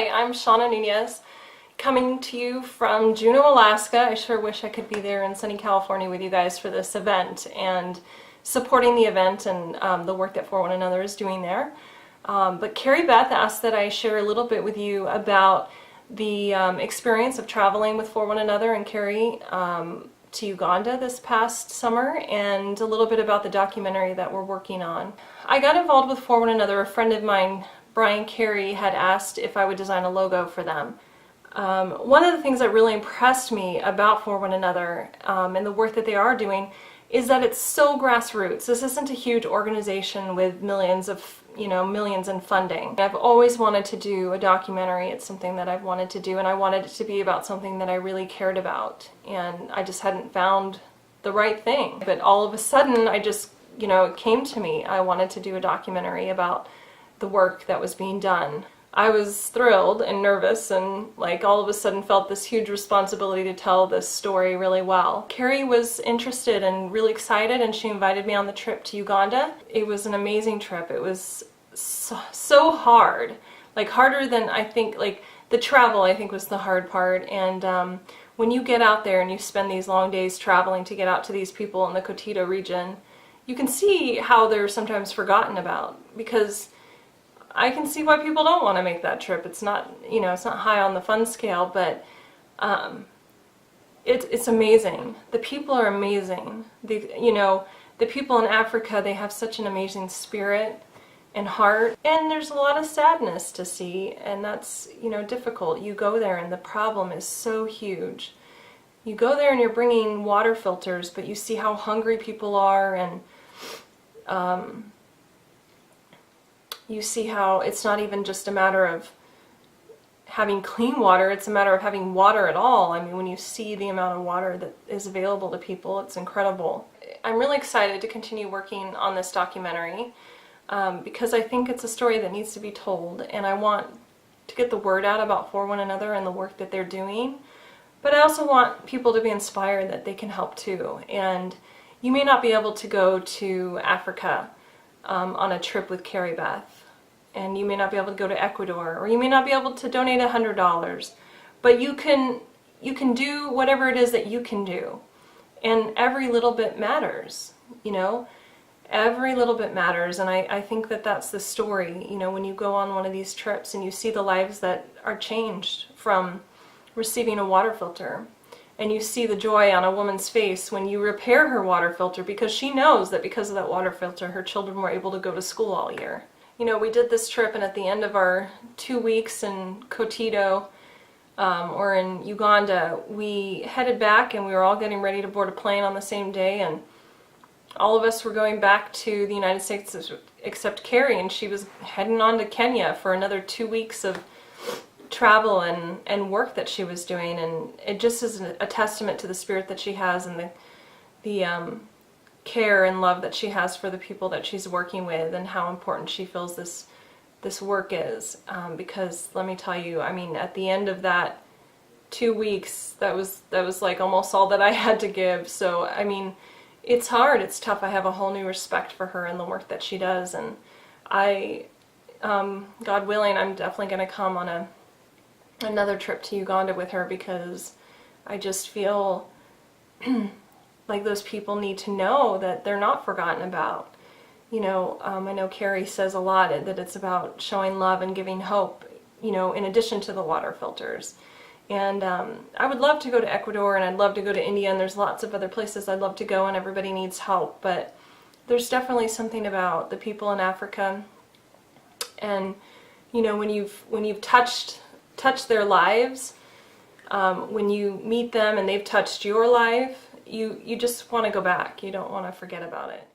Hi, I'm Shana Nunez, coming to you from Juneau, Alaska. I sure wish I could be there in sunny California with you guys for this event and supporting the event and the work that For One Another is doing there. But Carrie Beth asked that I share a little bit with you about the experience of traveling with For One Another and Carrie to Uganda this past summer, and a little bit about the documentary that we're working on. I got involved with For One Another. A friend of mine, Brian Carey, had asked if I would design a logo for them. One of the things that really impressed me about For One Another and the work that they are doing is that it's so grassroots. This isn't a huge organization with millions in funding. I've always wanted to do a documentary. It's something that I've wanted to do, and I wanted it to be about something that I really cared about, and I just hadn't found the right thing. But all of a sudden, I just, it came to me. I wanted to do a documentary about the work that was being done. I was thrilled and nervous and all of a sudden felt this huge responsibility to tell this story really well. Carrie was interested and really excited, and she invited me on the trip to Uganda. It was an amazing trip. It was so hard, harder than I think, the travel I think was the hard part. And when you get out there and you spend these long days traveling to get out to these people in the Kotito region, you can see how they're sometimes forgotten about, because I can see why people don't want to make that trip. It's not, it's not high on the fun scale, but it's amazing. The people are amazing. The people in Africa, they have such an amazing spirit and heart, and there's a lot of sadness to see, and that's, difficult. You go there and the problem is so huge. You go there and you're bringing water filters, but you see how hungry people are, and you see how it's not even just a matter of having clean water, it's a matter of having water at all. I mean, when you see the amount of water that is available to people, it's incredible. I'm really excited to continue working on this documentary because I think it's a story that needs to be told, and I want to get the word out about For One Another and the work that they're doing. But I also want people to be inspired that they can help too. And you may not be able to go to Africa on a trip with Carrie Beth, and you may not be able to go to Ecuador, or you may not be able to donate $100, but you can do whatever it is that you can do, and every little bit matters. Every little bit matters, and I think that that's the story. When you go on one of these trips and you see the lives that are changed from receiving a water filter, and you see the joy on a woman's face when you repair her water filter, because she knows that because of that water filter her children were able to go to school all year. We did this trip, and at the end of our 2 weeks in Kotito, or in Uganda, we headed back, and we were all getting ready to board a plane on the same day, and all of us were going back to the United States except Carrie, and she was heading on to Kenya for another 2 weeks of travel and work that she was doing. And it just is a testament to the spirit that she has, and the care and love that she has for the people that she's working with, and how important she feels this work is. Because let me tell you, I mean, at the end of that 2 weeks, that was almost all that I had to give. So I mean, it's hard, it's tough. I have a whole new respect for her and the work that she does, and God willing, I'm definitely going to come on another trip to Uganda with her, because I just feel like those people need to know that they're not forgotten about. I know Carrie says a lot that it's about showing love and giving hope, in addition to the water filters. And I would love to go to Ecuador, and I'd love to go to India, and there's lots of other places I'd love to go, and everybody needs help. But there's definitely something about the people in Africa, and when you've touched their lives, when you meet them and they've touched your life, you just want to go back. You don't want to forget about it.